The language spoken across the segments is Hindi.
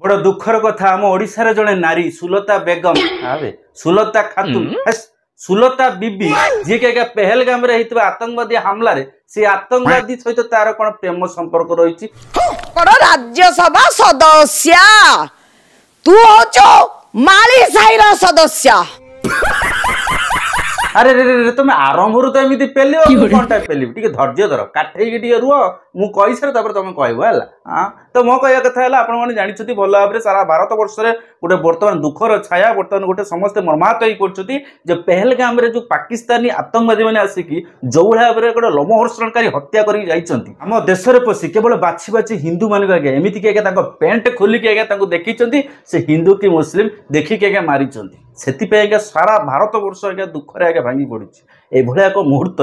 बड़ दुखर कथा आम ओडिशार जड़े नारी सुलता बेगम सुलता खातून सुलता बीबी जी के पहलगाम रे हितबा आतंकवादी हमला रे से आतंकवादी सहित तार कोन प्रेम संपर्क रहिछि। राज्यसभा सदस्य तू होचो माली साइर सदस्य। अरे रे रे तुम आरंभ रु तो एमती पेलियो कोनटा पेलिबी टिके धैर्य धर काठेई के टिके रुह मु कहि सारे तापर तुम कहबो हला। हां तो मो कहया कथा हला आपण माने जानि छथि भलो भाबरे सारा भारत वर्ष रे गोटे वर्तमान दुखर छाया वर्तमान गोटे समस्त मर्माहत होई पड़छथि जे पहलगाम रे जो पाकिस्तानी आतंकवादी माने आसिकी जो भाबरे गोटे लोमहर्षणकारी हत्या करि जाइछन्ति हम देश रे पसी केवल बाछि बाछि हिंदू माने आगे एमिति के ताको पेंट खोली के आगे ताको देखिछन्ति से हिंदू की मुस्लिम देखि के आगे मारिछन्ति से सारा भारत वर्ष आगे दुखरे आगे भांगी पड़ी एभलिया एक मुहूर्त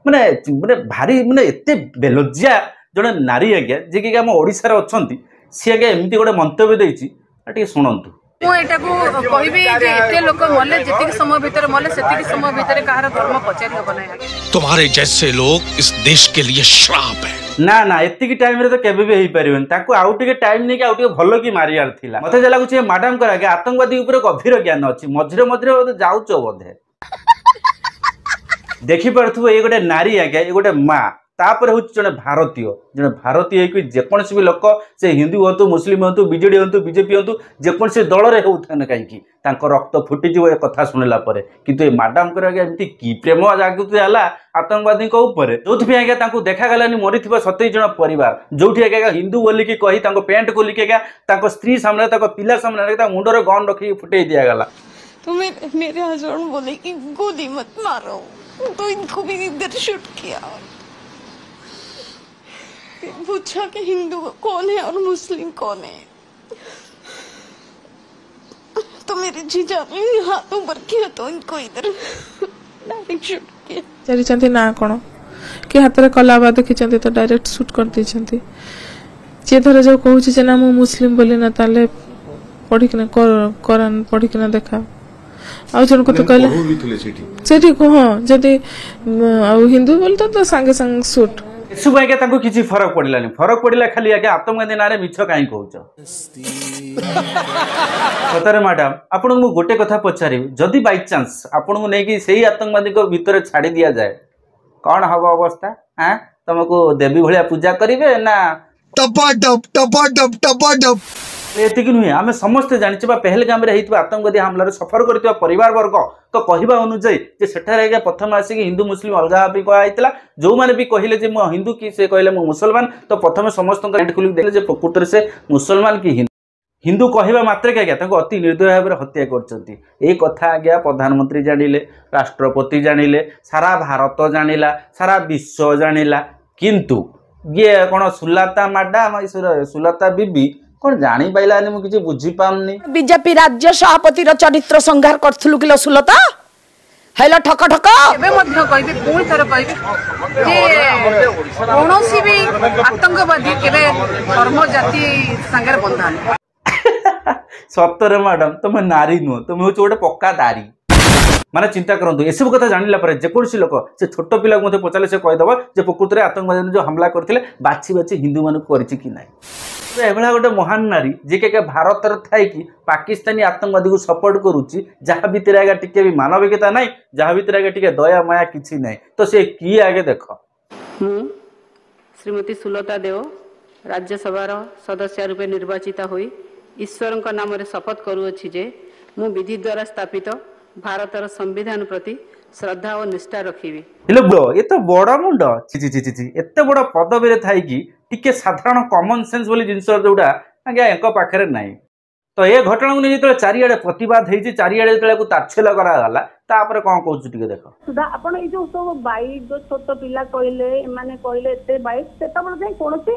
माने माने भारी माने एते बेलज्जा जड़े नारी आज्ञा जे कि आम ओडिशार अच्छी सी आगे एमती गोटे मंतव्य देछि टिके शुणंतु। मु एटा को कहबी जे एते लोक मले जतिक समय भीतर मले सेतिक समय भीतर कहार धर्म पचारि हो बनाय। तुम्हारे जैसे लोग इस देश के लिए श्राप है। ना ना एतिकी टाइम रे तो केबे भी हेई परिबन ताको आउ टिके टाइम नै के आउ टिके भलो की मारियार थिला मते जे लागुची मैडम कर आगे आतंकवादी ऊपर गभीर ज्ञान अछि मझरे मझरे जाउचो बोधे देखि परथु ए गोटे नारी आगे ए गोटे मां तापर हूँ जड़े भारतीय कि जेकोसी भी लोक से हिंदू हूँ मुस्लिम हूँ बीजेडी हूँ बीजेपी हूँ जेकोसी दल रे होथाने कहीं रक्त फुटिज ए कथा शुणिला किंतु ये मैडम कर एमती कि प्रेम जागृति है आतंकवादी जो आज्ञा देखागलानी मरी 27 जन परिवार जो हिंदू बोल कि कही पेंट खोलिक स्त्री सामने पिला सामने मुंडर गन रखी फुटे दिगला। तो मेरे हस्बैंड बोले कि गोली मत मारो तो इनको भी इधर शूट किया पूछा कि हिंदू कौन है और मुस्लिम कौन है तो मेरे जीजा ने हाथ ऊपर किया तो इनको इधर डायरेक्ट शूट किया। चली चंती ना कोन कि हाथ रे कलाबा देखि चंती तो डायरेक्ट शूट कर दी चंती जे धरे जो कहू छी ना मु मुस्लिम बोली ना ताले पढ़ी कि ना कुरान पढ़ी कि ना देखा आ जन को तो कहले सेठी को हां जदी हिंदू बोलता तो संगे संग शूट सब आगे किसी फरक पड़लानी फरक पड़ला खाली आगे आतंकवादी ना मिछ कहीं कहूच सतरे मैडम आपन को गोटे कथा पचारि जदि बाई चांस आपन को नहीं कि सही आतंकवादी को भीतर छाड़ी दिया जाए कौन हम अवस्था हाँ तुमको देवी भलिया पूजा करेंगे ना एतिक नुहे आम समस्ते जानी पहलगाम रे आतंकवादी हमलार सफर कर परिवार वर्ग तो कहवा अनुଯାयी सेठारे आगे प्रथम आसिक हिंदू मुस्लिम अलग भाव कहला जो मैंने भी कहले जे मो हिंदू कि से कहले मो मुसलमान तो प्रथम समस्त खोलिक देखले प्रकृत से मुसलमान कि हिंदू कहवा मात्र आज्ञा अति निर्दय भाव हत्या कर कथा आज्ञा प्रधानमंत्री जानिले राष्ट्रपति जानिले सारा भारत जानिला सारा विश्व जानिला किंतु ये कौन सुलता मैडम सुलता बीबी कौन जानी पाइलानी मु किछि बुझी पाउनी बीजेपी राज्य सभापति रो चरित्र संहार करथलु किलो सुलता हैला ठक ठक एबे मध्य कहबे कोन थर कहबे जे कोनोसी भी आतंकवादी केबे धर्म जाति संगर बंधन सत्तर मैडम तुम नारी नुह तुम हो गोटे पक्का दारी माने चिंता करंतु ए सब कथा जानिला परे जेकोसी लोक से छोट पिला को पचारे से कहीदेव जे प्रकृत में आतंकवादी जो हमला करथिले बाछि बाछि हिंदू मानक करिछि कि नाही एभला गोटे महान नारी जे के भारत रे थाई कि पाकिस्तानी आतंकवादी को सपोर्ट करूची जहाँ भीतर आगे टिके भी मानविकता नाही जहाँ भीतर आगे टिके दया माया किछि नाही तो से की आगे देख श्रीमती सुलता देव राज्यसभा सदस्य रूपे निर्वाचित होई ईश्वर नाम शपथ करुअछि जे मु विधि द्वारा स्थापित भारतर संविधान प्रति श्रद्धा और निष्ठा रखिबी। ये तो बड़ मुंड एते बड़ पदवी थाई कि टिके साधारण कॉमन सेंस बोली जिनस जोड़ा आज्ञा एक पाखे ना तो ये घटना को नहीं चारिड़े प्रतिवाद होती चारिड़े जो ताच्छल्य करागला तापर कौन कहूँ टे देख सुधा आपण ये जो सब बाइट जो छोट पिला कहले माने कहले एते बाइट सेता बड़ जाय कोनोसी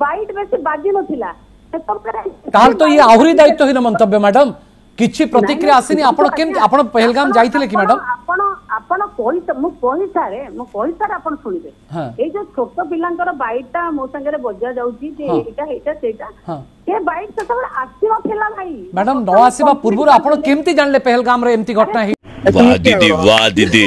बाइट बेसी बाजी नथिला ताल तो ये आहुरी दायित्वहीन मंतव्य मैडम किछि प्रतिक्रिया आसिनी आपण केम आपण पहलगाम जाइथिले कि मैडम आपण आपण कहि सारे आपण सुनिबे ए जो छोट पिलांकर बाइटटा मो संगे बजा जाउची जे एटा सेटा ए बाइट तो सब आसी नथिला भाई मैडम न आसीबा पूर्व आपण केमती जानले पहलगाम रे एमती घटना ही वाह दीदी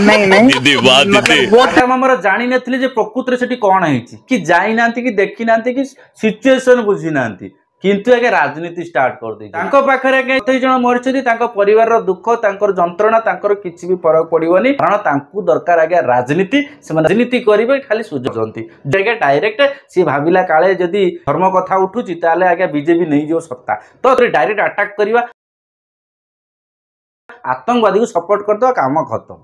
नहीं दीदी वाह दीदी वो टाइम हमर जानि नथिले जे प्रकृत रे सेठी कोन हेछि कि जाई नांती कि देखि नांती कि सिचुएशन बुझी नांती किंतु आगे राजनीति स्टार्ट कर दी पाखे आगे 28 जन मरी परिवार दुख जंत्रणा किसी भी फरक पड़ोनी कारण दरकार आगे राजनीति से राजनीति करेंगे खाली सुझाती डायरेक्ट सी भाविला काले जदि धर्म कथा उठुची ताले आगे बीजेपी नहीं जो सत्ता तो डायरेक्ट अटैक करवा आतंकवादी को सपोर्ट करदे काम खत्म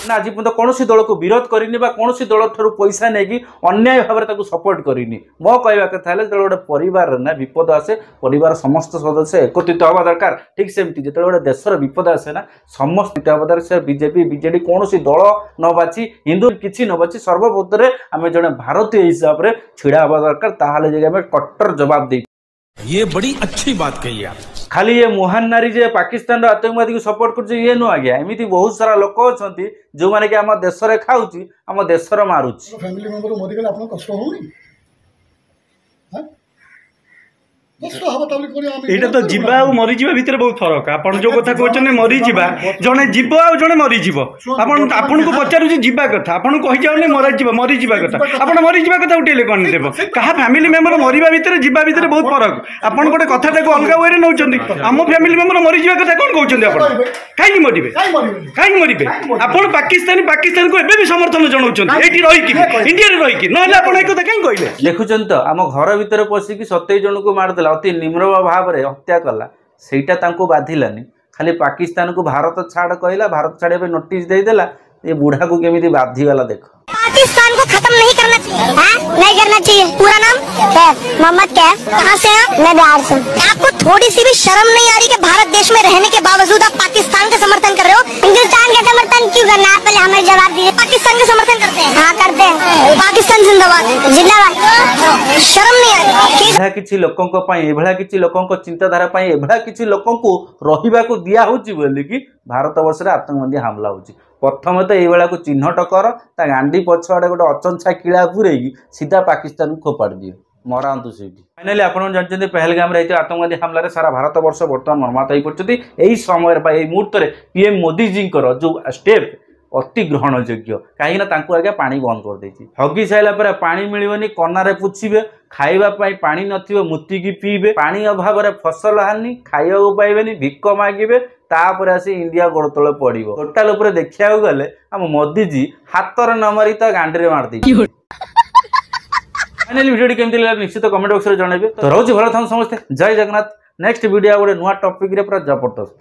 ना आज पर्यटन कौन दल को विरोध करनी कौन दल ठार पैसा नहीं अन्याय भाव में सपोर्ट करनी मो कहवा कथा जो गोटे परिवार ना विपद आसे परिवार समस्त सदस्य एकत्रित हवा दरकार ठीक सेमती जो गोटे देशर विपद आसे ना समस्त हवा दरकार बीजेपी बीजेडी कौन दल न बाची हिंदू किसी न बाची सर्वभूत आम जड़े भारतीय हिसाब से छिड़ा हवा दरकार ताहले जगह कट्टर जवाब दे ये बड़ी अच्छी बात कही आप खाली ये महान नारी जे पाकिस्तान आतंकवादी को सपोर्ट कर ये नुह आज्ञा एमती बहुत सारा लोक अच्छा जो मैंने कि आम देश में खाऊँ आम देश मारुची फैमिली मेंबर मरीगले आपन कष्ट होउनी एटा तो जीवा और मरी जीवा भितर बहुत फरक आपन जो कथा कहछन मरी जीवा जने जीव आ जने मरी जीव आपन को पचारु जे जीवा कथा आपन कहि जाउने मरी जीवा कथा आपन मरी जीवा कथा उठेले कोन देबो कहा फैमिली मेंबर मरीबा भितर जीवा भितर बहुत फरक आपन गोटे कथा को अलगा वे रे नउचंदी हम फैमिली मेंबर मरी जीवा कथा कोन कहउचंदी आपन काई मरिबे आपन पाकिस्तान को एबे भी समर्थन जणाउचंदी एठी रही कि इंडिया रे रही कि नहले आपन ए कथा काई कहले देखुचन तो आम घर भितर पसी कि 27 जन को मार देला अति निम्र भाव में हत्या कला सेटा तांको बाधिलानी खाली पाकिस्तान को भारत छाड़ कहला भारत छाड़े पे नोटिस दे देला ये बूढ़ा को केमिति बाधी वाला देखो पाकिस्तान को खत्म नहीं करना चाहिए नहीं करना चाहिए पूरा नाम कैफ मोहम्मद कैफ कहाँ से हैं मैं बिहार से आपको थोड़ी सी भी शर्म नहीं आ रही कि भारत देश में रहने के बावजूद आप पाकिस्तान का समर्थन कर रहे हो हिंदुस्तान का समर्थन क्यों करना है पहले हमें जवाब दीजिए पाकिस्तान का समर्थन करते हैं हाँ करते हैं पाकिस्तान जिंदाबाद जिंदाबाद शर्म नहीं आ रही किसी लोकों किसी लोकों चिंताधारा किसी लोकों को रहिबा को दिया होची बोली कि भारत वर्ष रे आतंकवादी हमला होची प्रथम तो ये को चिन्हट कर गांडी पछआड़े गोटे अचंछा किला पूरे सीधा पाकिस्तान को खोपाड़ दिए मरांतु से फाइनाली आप जानते पहलगाम आतंकवादी हमलार सारा भारत वर्ष बर्तमान मर्माहत हो पड़ती यही समय मुहूर्त में पीएम मोदी जी जो स्टेप अति ग्रहण योग्य कहीं आज्ञा पानी बंद कर देती हगी सारा पानी मिलनी कनारे पुछिबे खाइबाई पानी नथिबो मुतिकी पीबे पानी अभाव में फसल हानि खाइबा पाइबेनी भिक मागिबे तापर आसी इंडिया गोड़ तले पड़ो टोटाल उपर देखा गले आम मोदी जी हाथ न मारी तो गांडी मार दी फाइनली वीडियो केमती लगा निश्चित कमेंट बॉक्स में जनइबे तो रोज भल था समस्ते जय जगन्नाथ नेक्स्ट वीडियो गोटे नुआ टॉपिक रे पूरा जबरदस्त।